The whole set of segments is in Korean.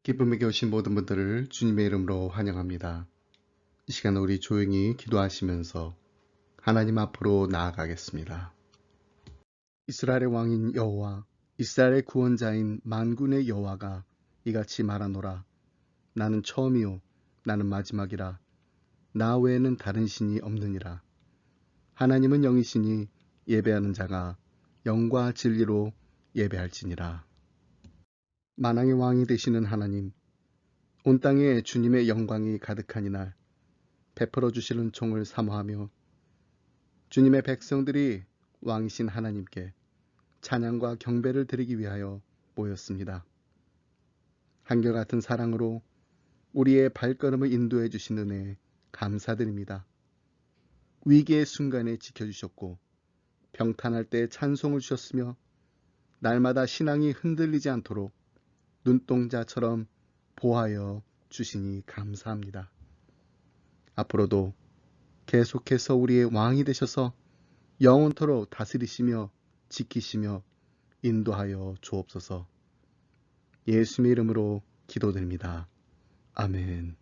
기쁨에게 오신 모든 분들을 주님의 이름으로 환영합니다. 이 시간 우리 조용히 기도하시면서 하나님 앞으로 나아가겠습니다. 이스라엘의 왕인 여호와, 이스라엘의 구원자인 만군의 여호와가 이같이 말하노라. 나는 처음이요 나는 마지막이라. 나 외에는 다른 신이 없느니라. 하나님은 영이시니 예배하는 자가 영과 진리로 예배할지니라. 만왕의 왕이 되시는 하나님, 온 땅에 주님의 영광이 가득한 이날 베풀어 주시는 총을 사모하며 주님의 백성들이 왕이신 하나님께 찬양과 경배를 드리기 위하여 모였습니다. 한결같은 사랑으로 우리의 발걸음을 인도해 주신 은혜에 감사드립니다. 위기의 순간에 지켜주셨고 병탄할 때 찬송을 주셨으며 날마다 신앙이 흔들리지 않도록 눈동자처럼 보하여 주시니 감사합니다. 앞으로도 계속해서 우리의 왕이 되셔서 영원토록 다스리시며 지키시며 인도하여 주옵소서. 예수님의 이름으로 기도드립니다. 아멘.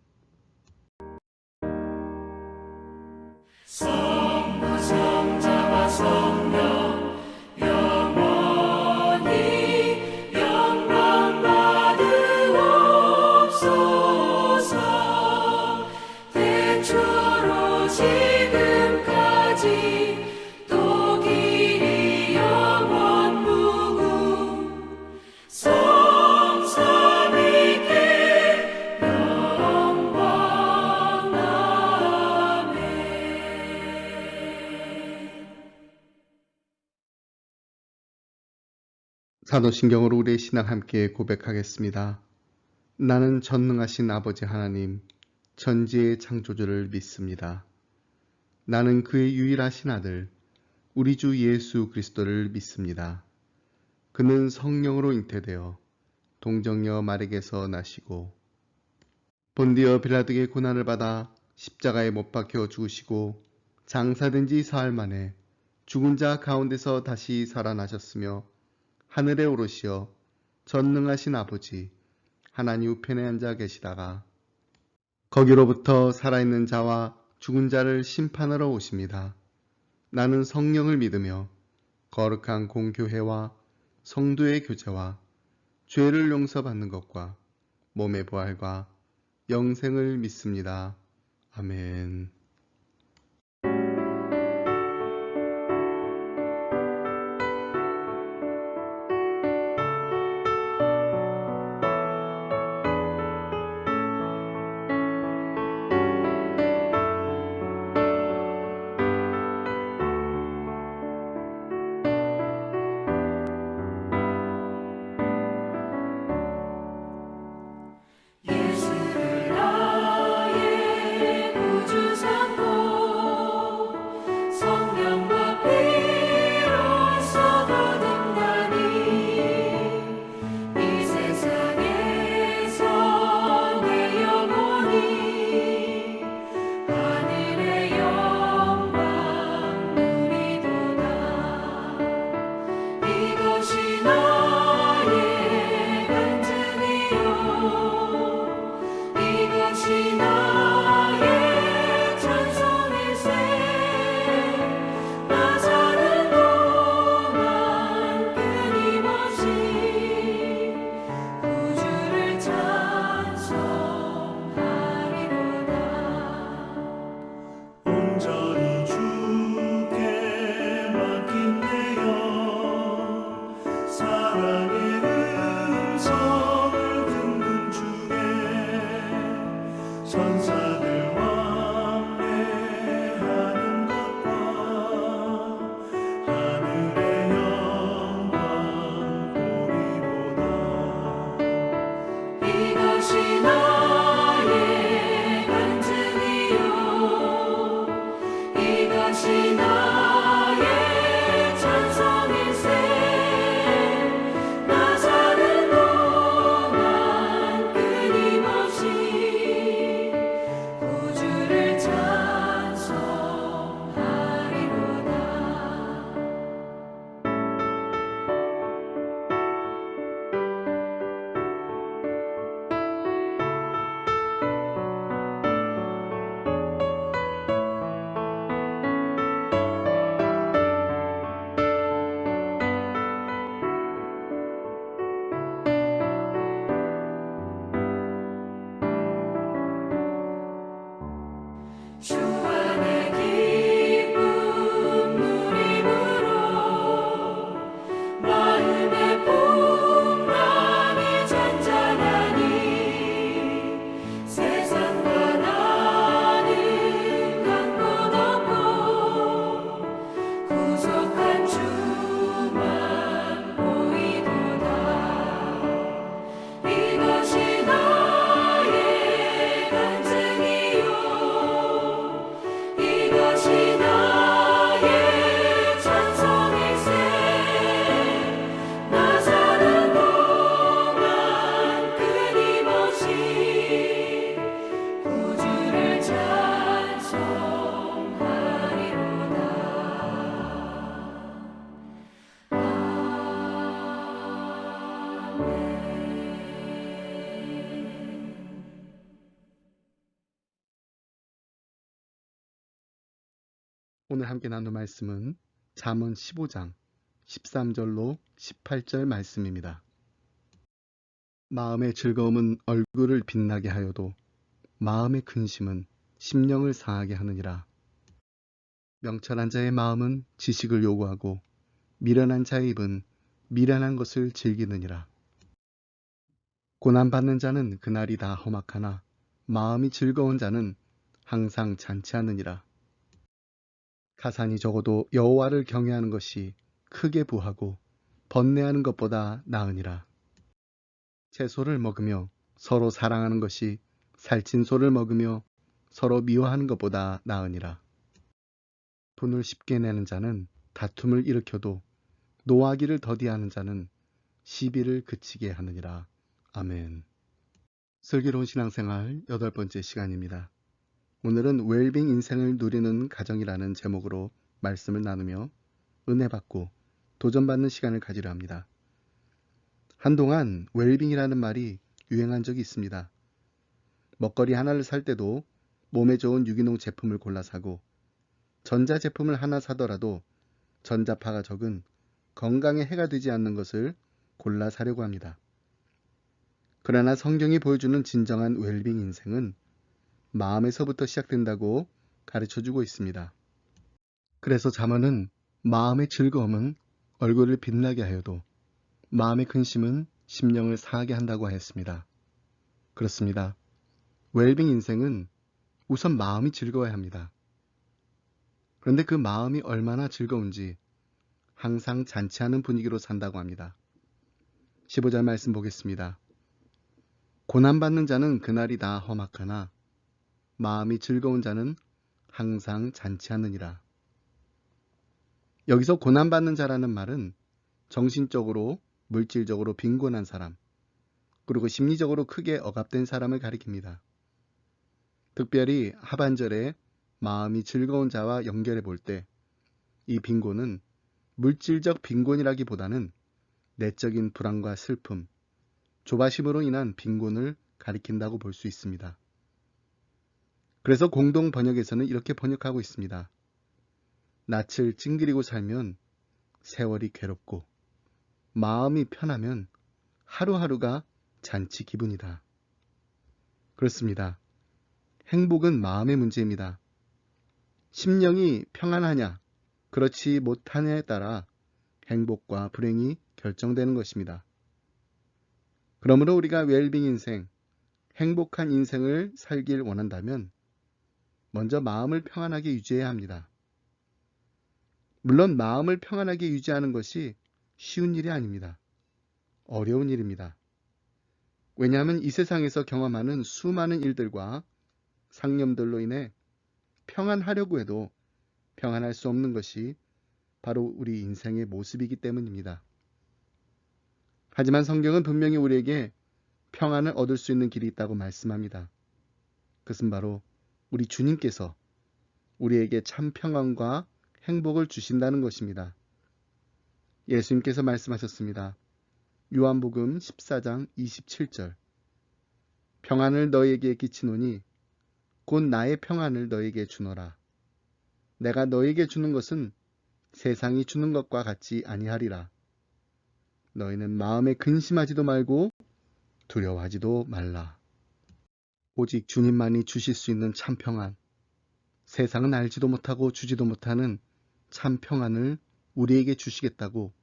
성부 성자와 성령 영원히 영광 받으옵소서. 태초로 지금까지 또 길이 영원 무궁 성삼위께 영광. 사도신경으로 우리의 신앙 함께 고백하겠습니다. 나는 전능하신 아버지 하나님, 천지의 창조주를 믿습니다. 나는 그의 유일하신 아들, 우리 주 예수 그리스도를 믿습니다. 그는 성령으로 잉태되어 동정녀 마리에게서 나시고 본디어 빌라도의 고난을 받아 십자가에 못 박혀 죽으시고 장사된 지 사흘 만에 죽은 자 가운데서 다시 살아나셨으며 하늘에 오르시어 전능하신 아버지 하나님 우편에 앉아 계시다가 거기로부터 살아있는 자와 죽은 자를 심판하러 오십니다. 나는 성령을 믿으며 거룩한 공교회와 성도의 교제와 죄를 용서받는 것과 몸의 부활과 영생을 믿습니다. 아멘. 예수를 나의 구주사 오늘 함께 나눌 말씀은 잠언 15장 13절로 18절 말씀입니다. 마음의 즐거움은 얼굴을 빛나게 하여도 마음의 근심은 심령을 상하게 하느니라. 명철한 자의 마음은 지식을 요구하고 미련한 자의 입은 미련한 것을 즐기느니라. 고난받는 자는 그날이 다 험악하나 마음이 즐거운 자는 항상 잔치하느니라. 가산이 적어도 여호와를 경외하는 것이 크게 부하고 번뇌하는 것보다 나으니라. 채소를 먹으며 서로 사랑하는 것이 살찐 소를 먹으며 서로 미워하는 것보다 나으니라. 분을 쉽게 내는 자는 다툼을 일으켜도 노하기를 더디하는 자는 시비를 그치게 하느니라. 아멘. 슬기로운 신앙생활 8번째 시간입니다. 오늘은 웰빙 인생을 누리는 가정이라는 제목으로 말씀을 나누며 은혜 받고 도전받는 시간을 가지려 합니다. 한동안 웰빙이라는 말이 유행한 적이 있습니다. 먹거리 하나를 살 때도 몸에 좋은 유기농 제품을 골라 사고 전자제품을 하나 사더라도 전자파가 적은 건강에 해가 되지 않는 것을 골라 사려고 합니다. 그러나 성경이 보여주는 진정한 웰빙 인생은 마음에서부터 시작된다고 가르쳐주고 있습니다. 그래서 잠언은 마음의 즐거움은 얼굴을 빛나게 하여도 마음의 근심은 심령을 상하게 한다고 하였습니다. 그렇습니다. 웰빙 인생은 우선 마음이 즐거워야 합니다. 그런데 그 마음이 얼마나 즐거운지 항상 잔치하는 분위기로 산다고 합니다. 15절 말씀 보겠습니다. 고난받는 자는 그날이 다 험악하나 마음이 즐거운 자는 항상 잔치하느니라. 여기서 고난받는 자라는 말은 정신적으로, 물질적으로 빈곤한 사람, 그리고 심리적으로 크게 억압된 사람을 가리킵니다. 특별히 하반절에 마음이 즐거운 자와 연결해 볼 때 이 빈곤은 물질적 빈곤이라기보다는 내적인 불안과 슬픔, 조바심으로 인한 빈곤을 가리킨다고 볼 수 있습니다. 그래서 공동 번역에서는 이렇게 번역하고 있습니다. 낯을 찡그리고 살면 세월이 괴롭고 마음이 편하면 하루하루가 잔치 기분이다. 그렇습니다. 행복은 마음의 문제입니다. 심령이 평안하냐, 그렇지 못하냐에 따라 행복과 불행이 결정되는 것입니다. 그러므로 우리가 웰빙 인생, 행복한 인생을 살길 원한다면 먼저 마음을 평안하게 유지해야 합니다. 물론 마음을 평안하게 유지하는 것이 쉬운 일이 아닙니다. 어려운 일입니다. 왜냐하면 이 세상에서 경험하는 수많은 일들과 상념들로 인해 평안하려고 해도 평안할 수 없는 것이 바로 우리 인생의 모습이기 때문입니다. 하지만 성경은 분명히 우리에게 평안을 얻을 수 있는 길이 있다고 말씀합니다. 그것은 바로 우리 주님께서 우리에게 참 평안과 행복을 주신다는 것입니다. 예수님께서 말씀하셨습니다. 요한복음 14장 27절 평안을 너희에게 끼치노니 곧 나의 평안을 너희에게 주노라. 내가 너희에게 주는 것은 세상이 주는 것과 같지 아니하리라. 너희는 마음에 근심하지도 말고 두려워하지도 말라. 오직 주님만이 주실 수 있는 참 평안, 세상은 알지도 못하고 주지도 못하는 참 평안을 우리에게 주시겠다고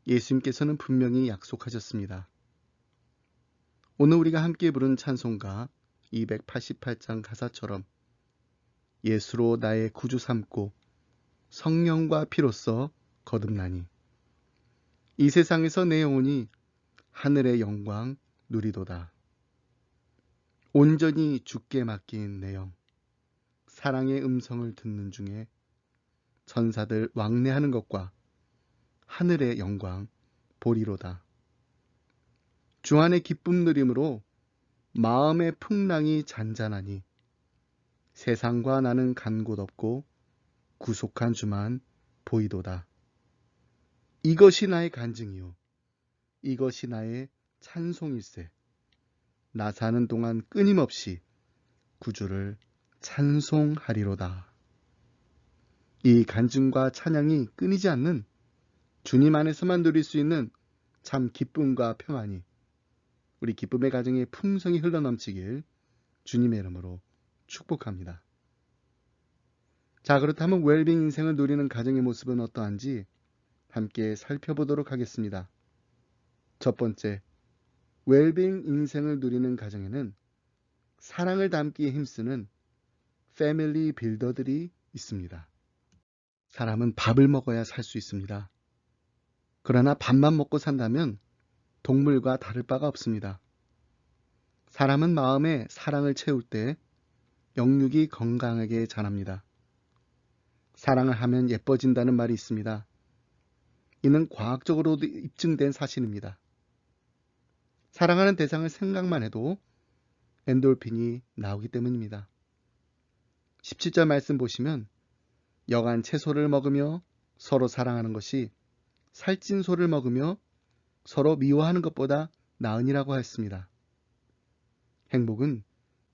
예수님께서는 분명히 약속하셨습니다. 오늘 우리가 함께 부른 찬송가 288장 가사처럼 예수로 나의 구주 삼고 성령과 피로써 거듭나니 이 세상에서 내 영혼이 하늘의 영광 누리도다. 온전히 주께 맡긴 내 영, 사랑의 음성을 듣는 중에 천사들 왕래하는 것과 하늘의 영광 보리로다. 주 안의 기쁨 누림으로 마음의 풍랑이 잔잔하니 세상과 나는 간 곳 없고 구속한 주만 보이도다. 이것이 나의 간증이요 이것이 나의 찬송일세. 나 사는 동안 끊임없이 구주를 찬송하리로다. 이 간증과 찬양이 끊이지 않는 주님 안에서만 누릴 수 있는 참 기쁨과 평안이 우리 기쁨의 가정에 풍성히 흘러넘치길 주님의 이름으로 축복합니다. 자, 그렇다면 웰빙 인생을 누리는 가정의 모습은 어떠한지 함께 살펴보도록 하겠습니다. 첫 번째, 웰빙 인생을 누리는 가정에는 사랑을 담기에 힘쓰는 패밀리 빌더들이 있습니다. 사람은 밥을 먹어야 살 수 있습니다. 그러나 밥만 먹고 산다면 동물과 다를 바가 없습니다. 사람은 마음에 사랑을 채울 때 영육이 건강하게 자랍니다. 사랑을 하면 예뻐진다는 말이 있습니다. 이는 과학적으로도 입증된 사실입니다. 사랑하는 대상을 생각만 해도 엔돌핀이 나오기 때문입니다. 17절 말씀 보시면 여간 채소를 먹으며 서로 사랑하는 것이 살찐 소를 먹으며 서로 미워하는 것보다 나으니라고 했습니다. 행복은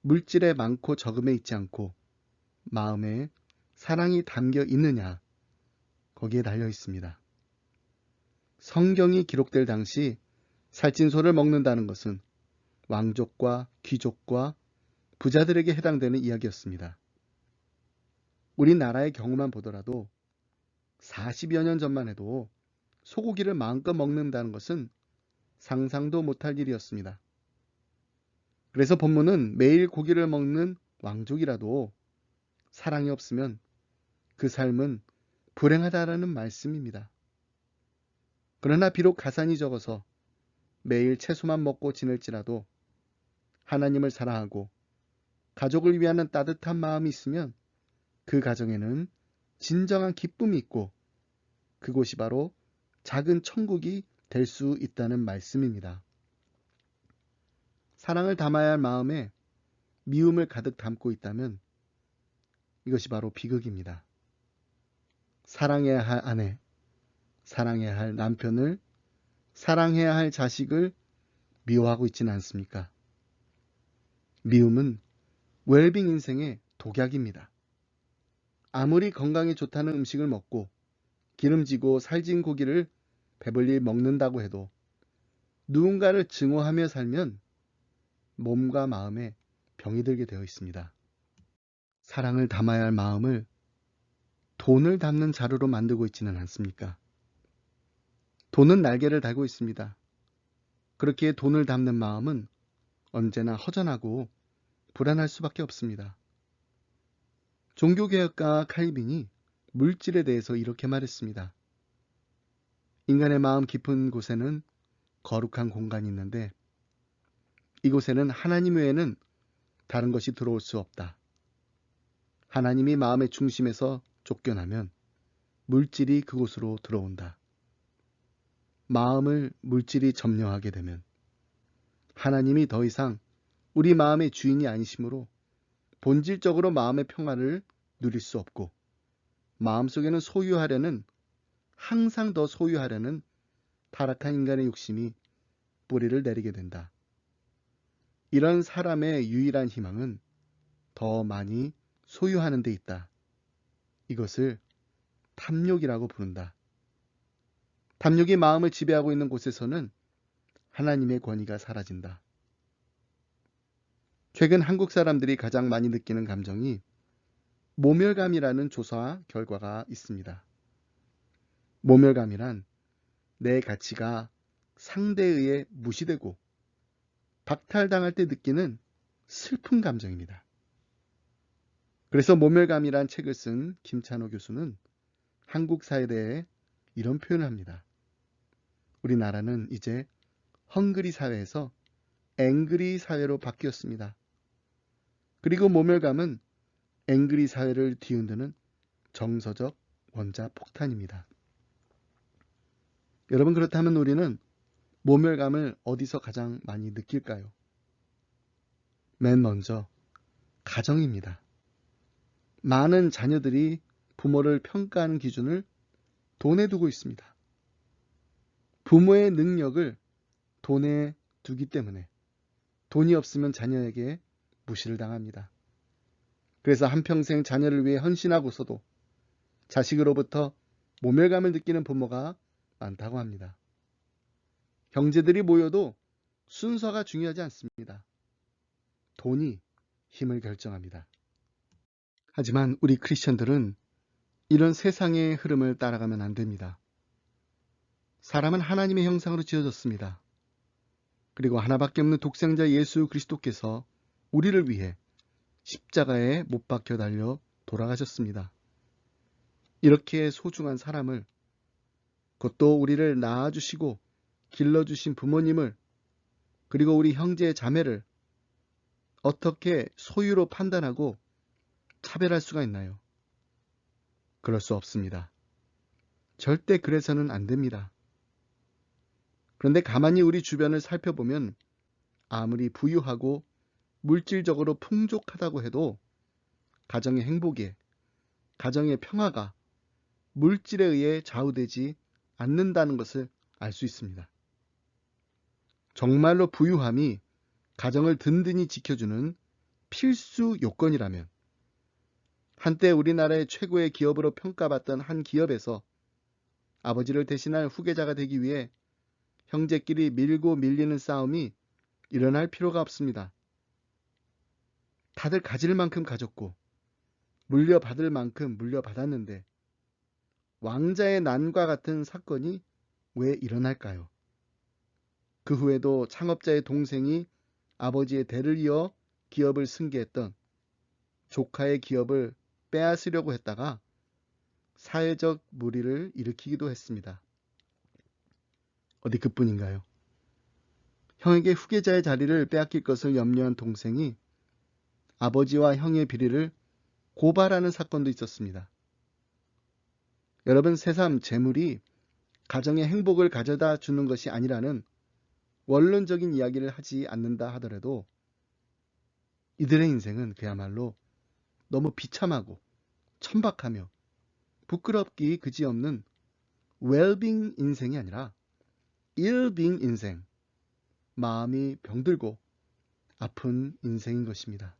물질에 많고 적음에 있지 않고 마음에 사랑이 담겨 있느냐 거기에 달려 있습니다. 성경이 기록될 당시 살찐 소를 먹는다는 것은 왕족과 귀족과 부자들에게 해당되는 이야기였습니다. 우리나라의 경우만 보더라도 40여 년 전만 해도 소고기를 마음껏 먹는다는 것은 상상도 못할 일이었습니다. 그래서 본문은 매일 고기를 먹는 왕족이라도 사랑이 없으면 그 삶은 불행하다라는 말씀입니다. 그러나 비록 가산이 적어서 매일 채소만 먹고 지낼지라도 하나님을 사랑하고 가족을 위하는 따뜻한 마음이 있으면 그 가정에는 진정한 기쁨이 있고 그곳이 바로 작은 천국이 될 수 있다는 말씀입니다. 사랑을 담아야 할 마음에 미움을 가득 담고 있다면 이것이 바로 비극입니다. 사랑해야 할 아내, 사랑해야 할 남편을, 사랑해야 할 자식을 미워하고 있지는 않습니까? 미움은 웰빙 인생의 독약입니다. 아무리 건강에 좋다는 음식을 먹고 기름지고 살진 고기를 배불리 먹는다고 해도 누군가를 증오하며 살면 몸과 마음에 병이 들게 되어 있습니다. 사랑을 담아야 할 마음을 돈을 담는 자루로 만들고 있지는 않습니까? 돈은 날개를 달고 있습니다. 그렇기에 돈을 담는 마음은 언제나 허전하고 불안할 수밖에 없습니다. 종교개혁가 칼빈이 물질에 대해서 이렇게 말했습니다. 인간의 마음 깊은 곳에는 거룩한 공간이 있는데 이곳에는 하나님 외에는 다른 것이 들어올 수 없다. 하나님이 마음의 중심에서 쫓겨나면 물질이 그곳으로 들어온다. 마음을 물질이 점령하게 되면 하나님이 더 이상 우리 마음의 주인이 아니시므로 본질적으로 마음의 평화를 누릴 수 없고 마음속에는 항상 더 소유하려는 타락한 인간의 욕심이 뿌리를 내리게 된다. 이런 사람의 유일한 희망은 더 많이 소유하는 데 있다. 이것을 탐욕이라고 부른다. 탐욕이 마음을 지배하고 있는 곳에서는 하나님의 권위가 사라진다. 최근 한국 사람들이 가장 많이 느끼는 감정이 모멸감이라는 조사 결과가 있습니다. 모멸감이란 내 가치가 상대에 의해 무시되고 박탈당할 때 느끼는 슬픈 감정입니다. 그래서 모멸감이란 책을 쓴 김찬호 교수는 한국 사회에 대해 이런 표현을 합니다. 우리나라는 이제 헝그리 사회에서 앵그리 사회로 바뀌었습니다. 그리고 모멸감은 앵그리 사회를 뒤흔드는 정서적 원자 폭탄입니다. 여러분, 그렇다면 우리는 모멸감을 어디서 가장 많이 느낄까요? 맨 먼저 가정입니다. 많은 자녀들이 부모를 평가하는 기준을 돈에 두고 있습니다. 부모의 능력을 돈에 두기 때문에 돈이 없으면 자녀에게 무시를 당합니다. 그래서 한평생 자녀를 위해 헌신하고서도 자식으로부터 모멸감을 느끼는 부모가 많다고 합니다. 형제들이 모여도 순서가 중요하지 않습니다. 돈이 힘을 결정합니다. 하지만 우리 크리스천들은 이런 세상의 흐름을 따라가면 안 됩니다. 사람은 하나님의 형상으로 지어졌습니다. 그리고 하나밖에 없는 독생자 예수 그리스도께서 우리를 위해 십자가에 못 박혀 달려 돌아가셨습니다. 이렇게 소중한 사람을, 그것도 우리를 낳아주시고 길러주신 부모님을, 그리고 우리 형제 자매를 어떻게 소유로 판단하고 차별할 수가 있나요? 그럴 수 없습니다. 절대 그래서는 안 됩니다. 그런데 가만히 우리 주변을 살펴보면 아무리 부유하고 물질적으로 풍족하다고 해도 가정의 행복에, 가정의 평화가 물질에 의해 좌우되지 않는다는 것을 알 수 있습니다. 정말로 부유함이 가정을 든든히 지켜주는 필수 요건이라면 한때 우리나라의 최고의 기업으로 평가받던 한 기업에서 아버지를 대신할 후계자가 되기 위해 형제끼리 밀고 밀리는 싸움이 일어날 필요가 없습니다. 다들 가질 만큼 가졌고 물려받을 만큼 물려받았는데 왕자의 난과 같은 사건이 왜 일어날까요? 그 후에도 창업자의 동생이 아버지의 대를 이어 기업을 승계했던 조카의 기업을 빼앗으려고 했다가 사회적 물의를 일으키기도 했습니다. 어디 그뿐인가요? 형에게 후계자의 자리를 빼앗길 것을 염려한 동생이 아버지와 형의 비리를 고발하는 사건도 있었습니다. 여러분, 새삼 재물이 가정의 행복을 가져다 주는 것이 아니라는 원론적인 이야기를 하지 않는다 하더라도 이들의 인생은 그야말로 너무 비참하고 천박하며 부끄럽기 그지없는 웰빙 인생이 아니라 일빙 인생, 마음이 병들고 아픈 인생인 것입니다.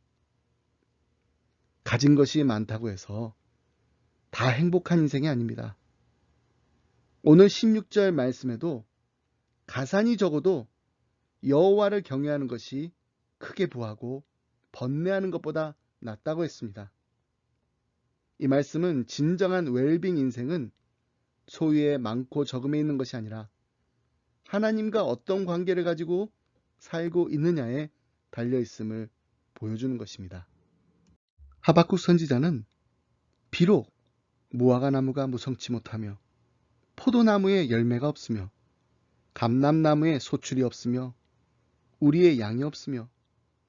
가진 것이 많다고 해서 다 행복한 인생이 아닙니다. 오늘 16절 말씀에도 가산이 적어도 여호와를 경외하는 것이 크게 부하고 번뇌하는 것보다 낫다고 했습니다. 이 말씀은 진정한 웰빙 인생은 소유의 많고 적음에 있는 것이 아니라 하나님과 어떤 관계를 가지고 살고 있느냐에 달려있음을 보여주는 것입니다. 하박국 선지자는 비록 무화과 나무가 무성치 못하며 포도나무에 열매가 없으며 감람나무에 소출이 없으며 우리의 양이 없으며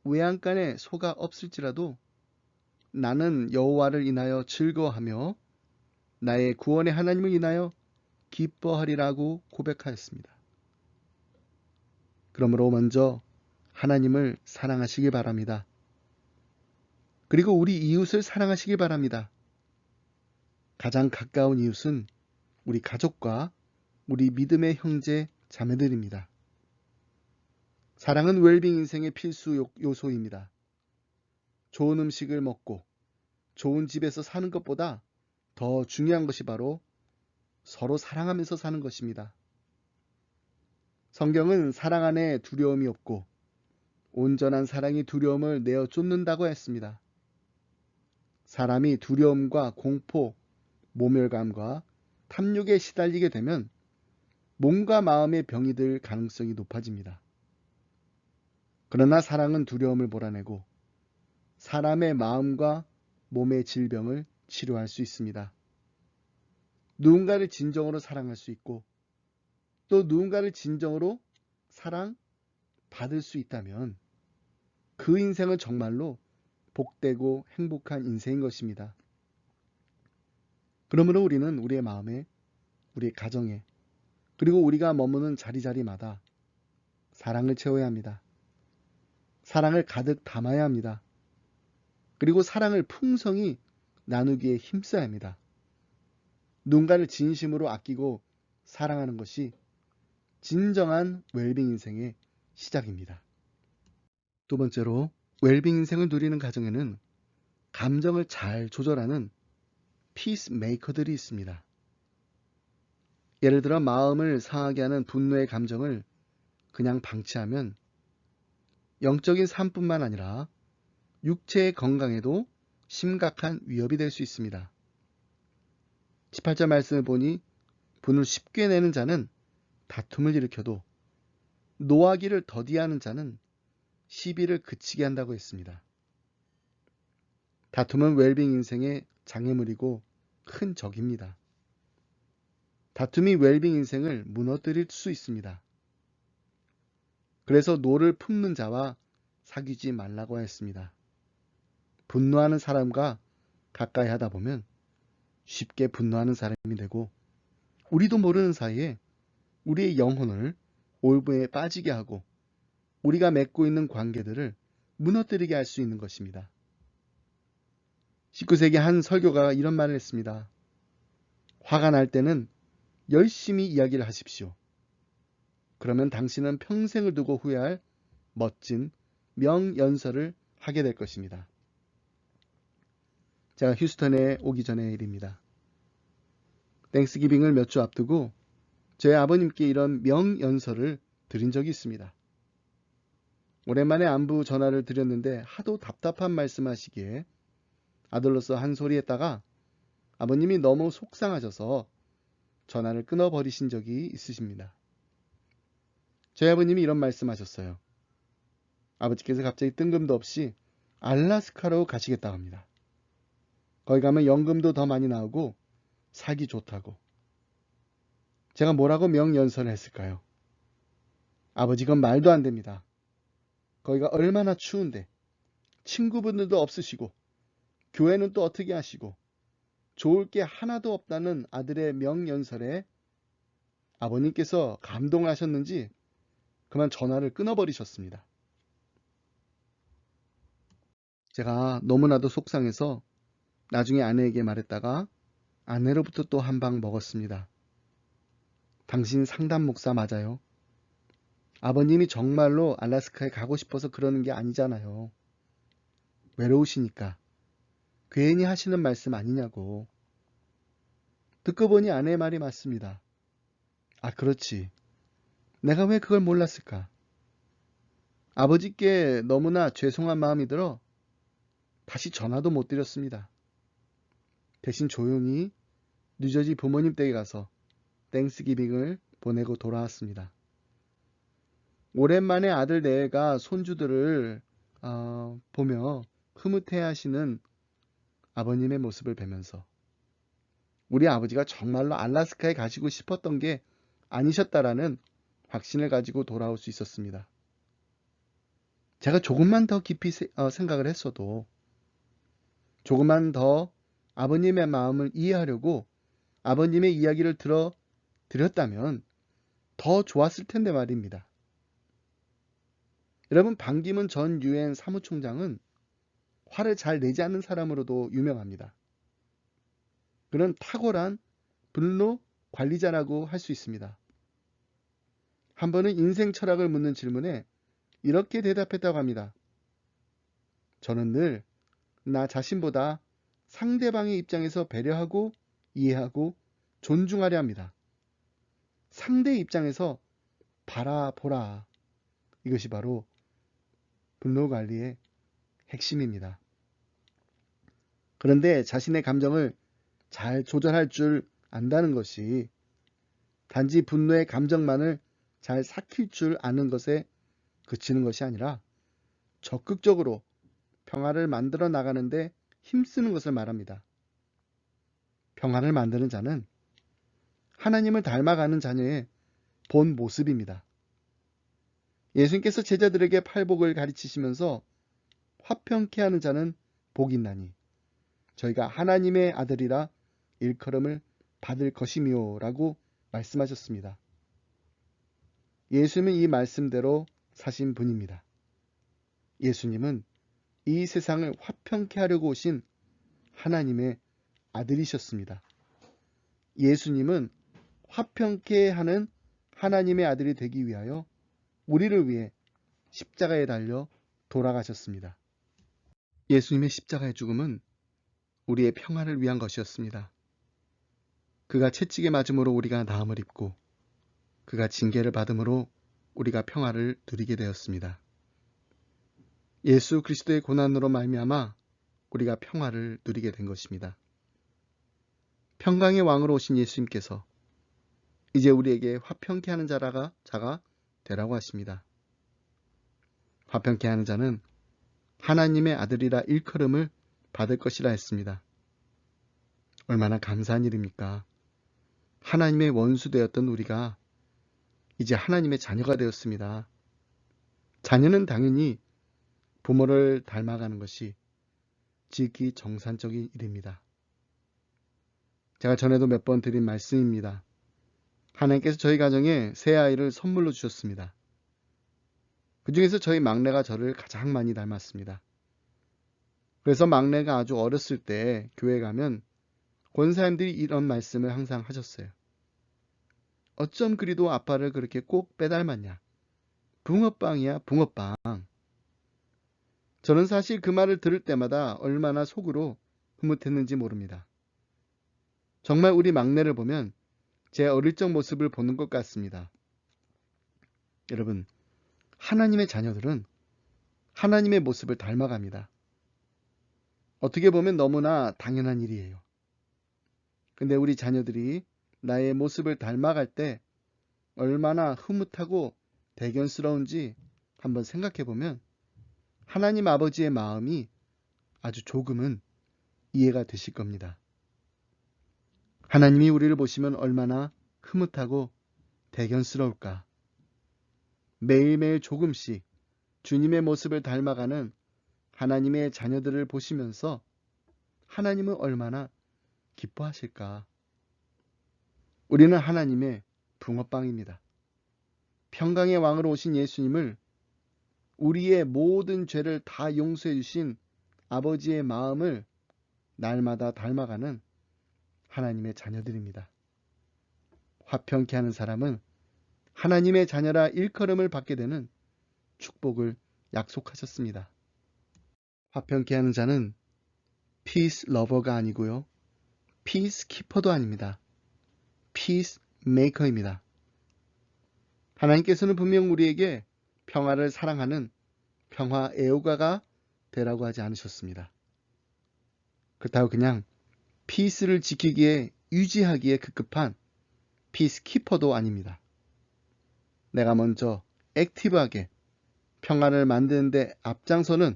외양간에 소가 없을지라도 나는 여호와를 인하여 즐거워하며 나의 구원의 하나님을 인하여 기뻐하리라고 고백하였습니다. 그러므로 먼저 하나님을 사랑하시기 바랍니다. 그리고 우리 이웃을 사랑하시기 바랍니다. 가장 가까운 이웃은 우리 가족과 우리 믿음의 형제 자매들입니다. 사랑은 웰빙 인생의 필수 요소입니다. 좋은 음식을 먹고 좋은 집에서 사는 것보다 더 중요한 것이 바로 서로 사랑하면서 사는 것입니다. 성경은 사랑 안에 두려움이 없고 온전한 사랑이 두려움을 내어 쫓는다고 했습니다. 사람이 두려움과 공포, 모멸감과 탐욕에 시달리게 되면 몸과 마음의 병이 들 가능성이 높아집니다. 그러나 사랑은 두려움을 몰아내고 사람의 마음과 몸의 질병을 치료할 수 있습니다. 누군가를 진정으로 사랑할 수 있고 또 누군가를 진정으로 사랑받을 수 있다면 그 인생은 정말로 복되고 행복한 인생인 것입니다. 그러므로 우리는 우리의 마음에, 우리의 가정에, 그리고 우리가 머무는 자리자리마다 사랑을 채워야 합니다. 사랑을 가득 담아야 합니다. 그리고 사랑을 풍성히 나누기에 힘써야 합니다. 누군가를 진심으로 아끼고 사랑하는 것이 진정한 웰빙 인생의 시작입니다. 두 번째로 웰빙 인생을 누리는 가정에는 감정을 잘 조절하는 피스메이커들이 있습니다. 예를 들어 마음을 상하게 하는 분노의 감정을 그냥 방치하면 영적인 삶뿐만 아니라 육체의 건강에도 심각한 위협이 될 수 있습니다. 18절 말씀을 보니 분을 쉽게 내는 자는 다툼을 일으켜도 노하기를 더디하는 자는 시비를 그치게 한다고 했습니다. 다툼은 웰빙 인생의 장애물이고 큰 적입니다. 다툼이 웰빙 인생을 무너뜨릴 수 있습니다. 그래서 노를 품는 자와 사귀지 말라고 했습니다. 분노하는 사람과 가까이 하다 보면 쉽게 분노하는 사람이 되고 우리도 모르는 사이에 우리의 영혼을 올무에 빠지게 하고 우리가 맺고 있는 관계들을 무너뜨리게 할 수 있는 것입니다. 19세기 한 설교가가 이런 말을 했습니다. 화가 날 때는 열심히 이야기를 하십시오. 그러면 당신은 평생을 두고 후회할 멋진 명연설을 하게 될 것입니다. 제가 휴스턴에 오기 전의 일입니다. 땡스기빙을 몇 주 앞두고 저희 아버님께 이런 명연설을 드린 적이 있습니다. 오랜만에 안부 전화를 드렸는데 하도 답답한 말씀하시기에 아들로서 한 소리 했다가 아버님이 너무 속상하셔서 전화를 끊어버리신 적이 있으십니다. 저희 아버님이 이런 말씀하셨어요. 아버지께서 갑자기 뜬금도 없이 알라스카로 가시겠다고 합니다. 거기 가면 연금도 더 많이 나오고 살기 좋다고. 제가 뭐라고 명연설을 했을까요? 아버지 그건 말도 안 됩니다. 거기가 얼마나 추운데 친구분들도 없으시고 교회는 또 어떻게 하시고 좋을 게 하나도 없다는 아들의 명연설에 아버님께서 감동하셨는지 그만 전화를 끊어버리셨습니다. 제가 너무나도 속상해서 나중에 아내에게 말했다가 아내로부터 또 한 방 먹었습니다. 당신 상담 목사 맞아요. 아버님이 정말로 알라스카에 가고 싶어서 그러는 게 아니잖아요. 외로우시니까 괜히 하시는 말씀 아니냐고. 듣고 보니 아내의 말이 맞습니다. 아, 그렇지. 내가 왜 그걸 몰랐을까? 아버지께 너무나 죄송한 마음이 들어 다시 전화도 못 드렸습니다. 대신 조용히 뉴저지 부모님 댁에 가서 땡스기빙을 보내고 돌아왔습니다. 오랜만에 아들 네가 손주들을 보며 흐뭇해하시는 아버님의 모습을 뵈면서 우리 아버지가 정말로 알라스카에 가시고 싶었던 게 아니셨다라는 확신을 가지고 돌아올 수 있었습니다. 제가 조금만 더 깊이 생각을 했어도 조금만 더 아버님의 마음을 이해하려고 아버님의 이야기를 들어드렸다면 더 좋았을 텐데 말입니다. 여러분, 반기문 전 유엔 사무총장은 화를 잘 내지 않는 사람으로도 유명합니다. 그는 탁월한 분노 관리자라고 할 수 있습니다. 한 번은 인생 철학을 묻는 질문에 이렇게 대답했다고 합니다. 저는 늘 나 자신보다 상대방의 입장에서 배려하고 이해하고 존중하려 합니다. 상대의 입장에서 바라보라. 이것이 바로 분노 관리의 핵심입니다. 그런데 자신의 감정을 잘 조절할 줄 안다는 것이 단지 분노의 감정만을 잘 삭힐 줄 아는 것에 그치는 것이 아니라 적극적으로 평화를 만들어 나가는데 힘쓰는 것을 말합니다. 평화를 만드는 자는 하나님을 닮아가는 자녀의 본 모습입니다. 예수님께서 제자들에게 팔복을 가르치시면서 화평케 하는 자는 복이 있나니 저희가 하나님의 아들이라 일컬음을 받을 것이며 라고 말씀하셨습니다. 예수님은 이 말씀대로 사신 분입니다. 예수님은 이 세상을 화평케 하려고 오신 하나님의 아들이셨습니다. 예수님은 화평케 하는 하나님의 아들이 되기 위하여 우리를 위해 십자가에 달려 돌아가셨습니다. 예수님의 십자가의 죽음은 우리의 평화를 위한 것이었습니다. 그가 채찍에 맞음으로 우리가 나음을 입고 그가 징계를 받음으로 우리가 평화를 누리게 되었습니다. 예수 그리스도의 고난으로 말미암아 우리가 평화를 누리게 된 것입니다. 평강의 왕으로 오신 예수님께서 이제 우리에게 화평케 하는 자가 되라고 하십니다. 화평케 하는 자는 하나님의 아들이라 일컬음을 받을 것이라 했습니다. 얼마나 감사한 일입니까? 하나님의 원수 되었던 우리가 이제 하나님의 자녀가 되었습니다. 자녀는 당연히 부모를 닮아가는 것이 지극히 정상적인 일입니다. 제가 전에도 몇 번 드린 말씀입니다. 하나님께서 저희 가정에 새 아이를 선물로 주셨습니다. 그 중에서 저희 막내가 저를 가장 많이 닮았습니다. 그래서 막내가 아주 어렸을 때 교회 가면 권사님들이 이런 말씀을 항상 하셨어요. 어쩜 그리도 아빠를 그렇게 꼭 빼닮았냐. 붕어빵이야, 붕어빵. 저는 사실 그 말을 들을 때마다 얼마나 속으로 흐뭇했는지 모릅니다. 정말 우리 막내를 보면 제 어릴 적 모습을 보는 것 같습니다. 여러분, 하나님의 자녀들은 하나님의 모습을 닮아갑니다. 어떻게 보면 너무나 당연한 일이에요. 근데 우리 자녀들이 나의 모습을 닮아갈 때 얼마나 흐뭇하고 대견스러운지 한번 생각해 보면 하나님 아버지의 마음이 아주 조금은 이해가 되실 겁니다. 하나님이 우리를 보시면 얼마나 흐뭇하고 대견스러울까. 매일매일 조금씩 주님의 모습을 닮아가는 하나님의 자녀들을 보시면서 하나님은 얼마나 기뻐하실까. 우리는 하나님의 붕어빵입니다. 평강의 왕으로 오신 예수님을 우리의 모든 죄를 다 용서해 주신 아버지의 마음을 날마다 닮아가는 하나님의 자녀들입니다. 화평케 하는 사람은 하나님의 자녀라 일컬음을 받게 되는 축복을 약속하셨습니다. 화평케 하는 자는 피스 러버가 아니고요. 피스 키퍼도 아닙니다. 피스 메이커입니다. 하나님께서는 분명 우리에게 평화를 사랑하는 평화 애호가가 되라고 하지 않으셨습니다. 그렇다고 그냥 피스를 지키기에 유지하기에 급급한 피스 키퍼도 아닙니다. 내가 먼저 액티브하게 평화를 만드는데 앞장서는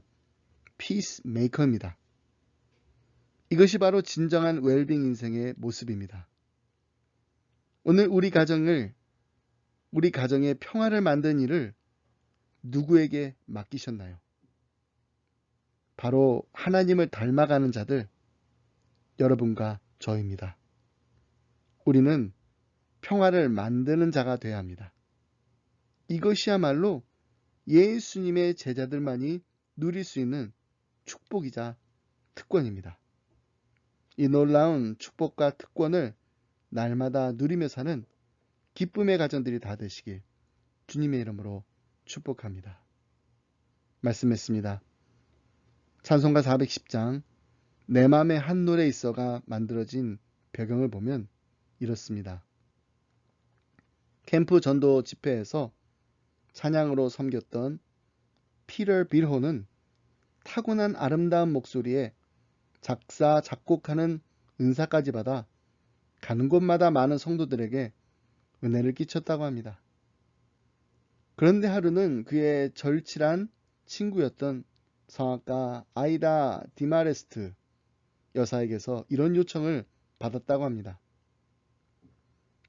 피스 메이커입니다. 이것이 바로 진정한 웰빙 인생의 모습입니다. 오늘 우리 가정의 평화를 만드는 일을 누구에게 맡기셨나요? 바로 하나님을 닮아가는 자들, 여러분과 저입니다. 우리는 평화를 만드는 자가 되어야 합니다. 이것이야말로 예수님의 제자들만이 누릴 수 있는 축복이자 특권입니다. 이 놀라운 축복과 특권을 날마다 누리며 사는 기쁨의 가정들이 다 되시길 주님의 이름으로 축복합니다. 말씀했습니다. 찬송가 410장 내 맘에 한 노래 있어가 만들어진 배경을 보면 이렇습니다. 캠프 전도 집회에서 찬양으로 섬겼던 피터 빌호는 타고난 아름다운 목소리에 작사, 작곡하는 은사까지 받아 가는 곳마다 많은 성도들에게 은혜를 끼쳤다고 합니다. 그런데 하루는 그의 절친한 친구였던 성악가 아이다 디마레스트 여사에게서 이런 요청을 받았다고 합니다.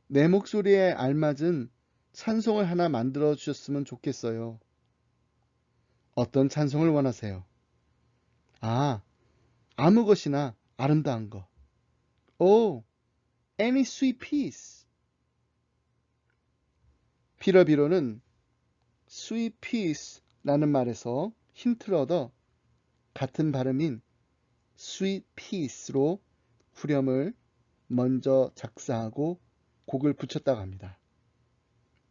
내 목소리에 알맞은 찬송을 하나 만들어 주셨으면 좋겠어요. 어떤 찬송을 원하세요? 아무 것이나 아름다운 거. Any sweet piece. 피터 빌호는 sweet piece라는 말에서 힌트를 얻어 같은 발음인 sweet piece로 후렴을 먼저 작사하고 곡을 붙였다고 합니다.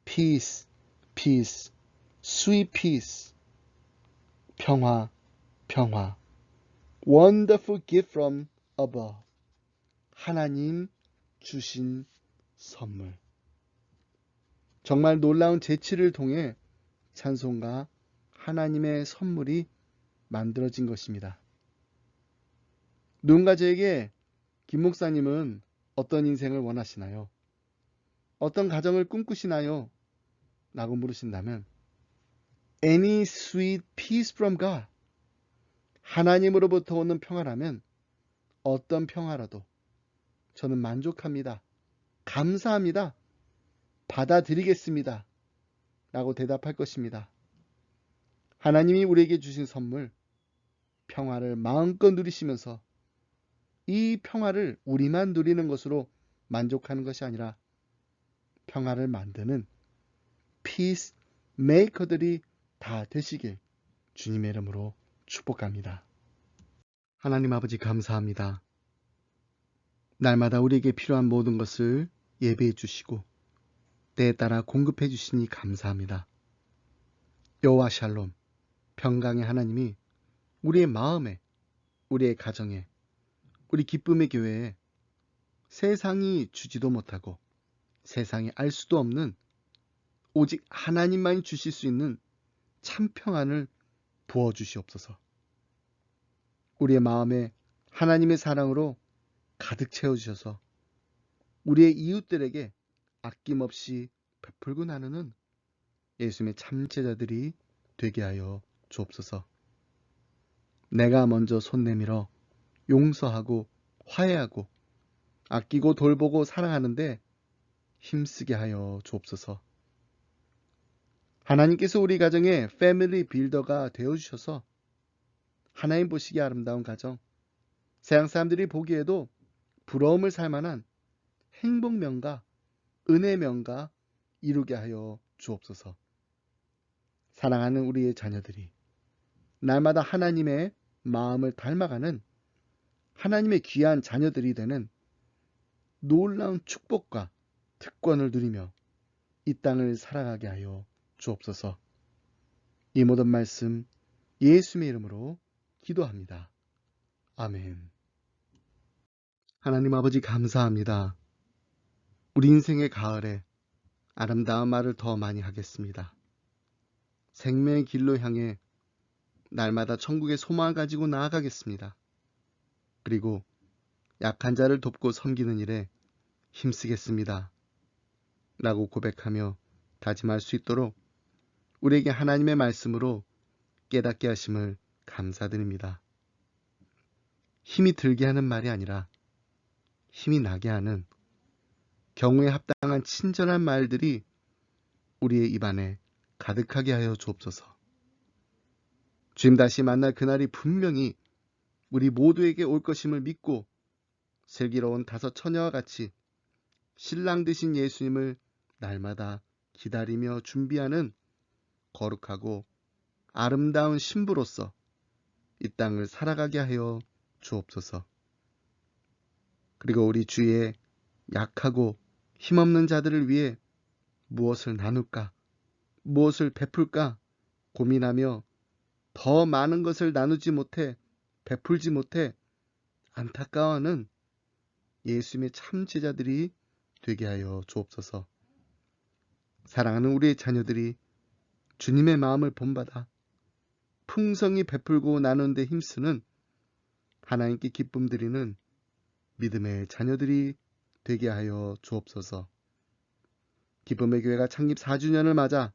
Peace, peace, sweet peace. 평화, 평화. Wonderful gift from above. 하나님 주신 선물. 정말 놀라운 재치를 통해 찬송가 하나님의 선물이 만들어진 것입니다. 누군가 저에게 김 목사님은 어떤 인생을 원하시나요? 어떤 가정을 꿈꾸시나요? 라고 물으신다면 Any sweet peace from God. 하나님으로부터 오는 평화라면 어떤 평화라도 저는 만족합니다. 감사합니다. 받아들이겠습니다. 라고 대답할 것입니다. 하나님이 우리에게 주신 선물, 평화를 마음껏 누리시면서 이 평화를 우리만 누리는 것으로 만족하는 것이 아니라 평화를 만드는 피스 메이커들이 다 되시길 주님의 이름으로 축복합니다. 하나님 아버지 감사합니다. 날마다 우리에게 필요한 모든 것을 예배해 주시고 때에 따라 공급해 주시니 감사합니다. 여호와 샬롬, 평강의 하나님이 우리의 마음에, 우리의 가정에, 우리 기쁨의 교회에 세상이 주지도 못하고 세상이 알 수도 없는 오직 하나님만이 주실 수 있는 참 평안을 부어주시옵소서. 우리의 마음에 하나님의 사랑으로 가득 채워주셔서 우리의 이웃들에게 아낌없이 베풀고 나누는 예수님의 참제자들이 되게 하여 주옵소서. 내가 먼저 손 내밀어 용서하고 화해하고 아끼고 돌보고 사랑하는데 힘쓰게 하여 주옵소서. 하나님께서 우리 가정의 패밀리 빌더가 되어주셔서 하나님 보시기에 아름다운 가정, 세상 사람들이 보기에도 부러움을 살만한 행복명가, 은혜명가 이루게 하여 주옵소서. 사랑하는 우리의 자녀들이 날마다 하나님의 마음을 닮아가는 하나님의 귀한 자녀들이 되는 놀라운 축복과 특권을 누리며 이 땅을 살아가게 하여 주옵소서. 이 모든 말씀 예수님의 이름으로 기도합니다. 아멘. 하나님 아버지 감사합니다. 우리 인생의 가을에 아름다운 말을 더 많이 하겠습니다. 생명의 길로 향해 날마다 천국의 소망을 가지고 나아가겠습니다. 그리고 약한 자를 돕고 섬기는 일에 힘쓰겠습니다. 라고 고백하며 다짐할 수 있도록 우리에게 하나님의 말씀으로 깨닫게 하심을 감사드립니다. 힘이 들게 하는 말이 아니라 힘이 나게 하는 경우에 합당한 친절한 말들이 우리의 입안에 가득하게 하여 주옵소서. 주님 다시 만날 그날이 분명히 우리 모두에게 올 것임을 믿고 슬기로운 다섯 처녀와 같이 신랑 되신 예수님을 날마다 기다리며 준비하는 거룩하고 아름다운 신부로서 이 땅을 살아가게 하여 주옵소서. 그리고 우리 주위에 약하고 힘없는 자들을 위해 무엇을 나눌까, 무엇을 베풀까 고민하며 더 많은 것을 나누지 못해 베풀지 못해 안타까워하는 예수님의 참 제자들이 되게 하여 주옵소서. 사랑하는 우리의 자녀들이 주님의 마음을 본받아 풍성히 베풀고 나누는 데 힘쓰는 하나님께 기쁨 드리는 믿음의 자녀들이 되게 하여 주옵소서. 기쁨의 교회가 창립 4주년을 맞아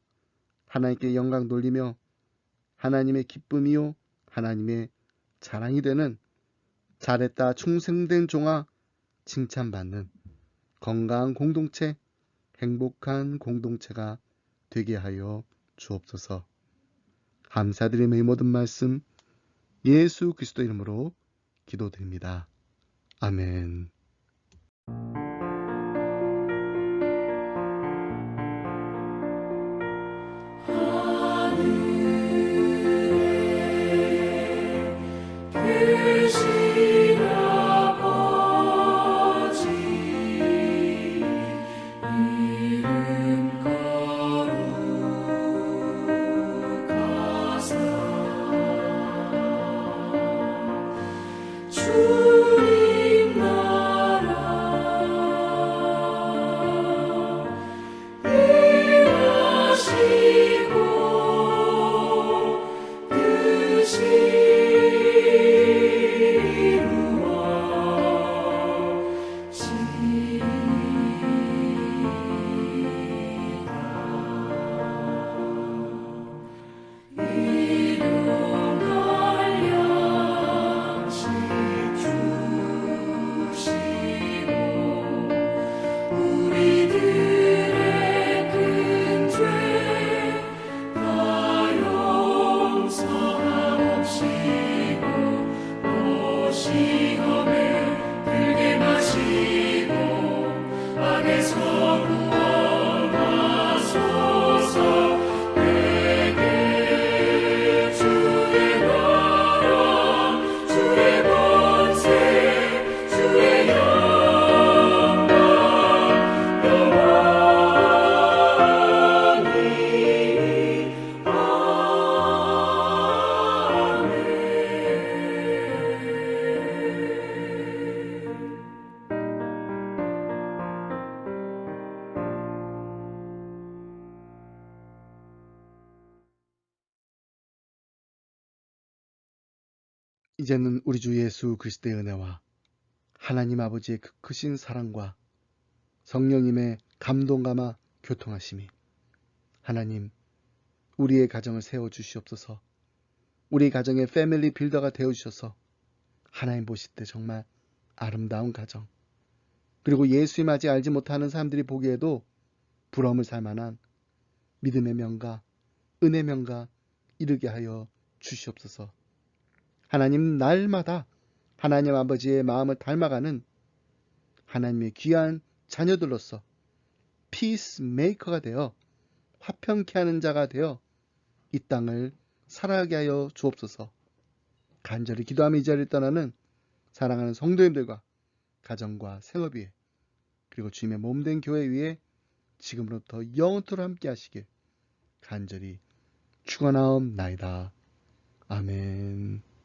하나님께 영광 돌리며 하나님의 기쁨이요 하나님의 자랑이 되는 잘했다 충성된 종아 칭찬받는 건강한 공동체, 행복한 공동체가 되게 하여 주옵소서. 감사드리며 이 모든 말씀 예수 그리스도 이름으로 기도드립니다. 아멘. 크신 아버지 이름 거룩하사 주님 이제는 우리 주 예수 그리스도의 은혜와 하나님 아버지의 그 크신 사랑과 성령님의 감동감화 교통하심이 하나님 우리의 가정을 세워주시옵소서. 우리 가정의 패밀리 빌더가 되어주셔서 하나님 보실 때 정말 아름다운 가정, 그리고 예수님 아직 알지 못하는 사람들이 보기에도 부러움을 살 만한 믿음의 명가, 은혜 명가 이르게 하여 주시옵소서. 하나님 날마다 하나님 아버지의 마음을 닮아가는 하나님의 귀한 자녀들로서 피스메이커가 되어 화평케 하는 자가 되어 이 땅을 살아가게 하여 주옵소서. 간절히 기도하며 이 자리를 떠나는 사랑하는 성도님들과 가정과 생업 위에 그리고 주님의 몸된 교회 위에 지금부터 영원토록 함께 하시길 간절히 축원하옵나이다. 아멘.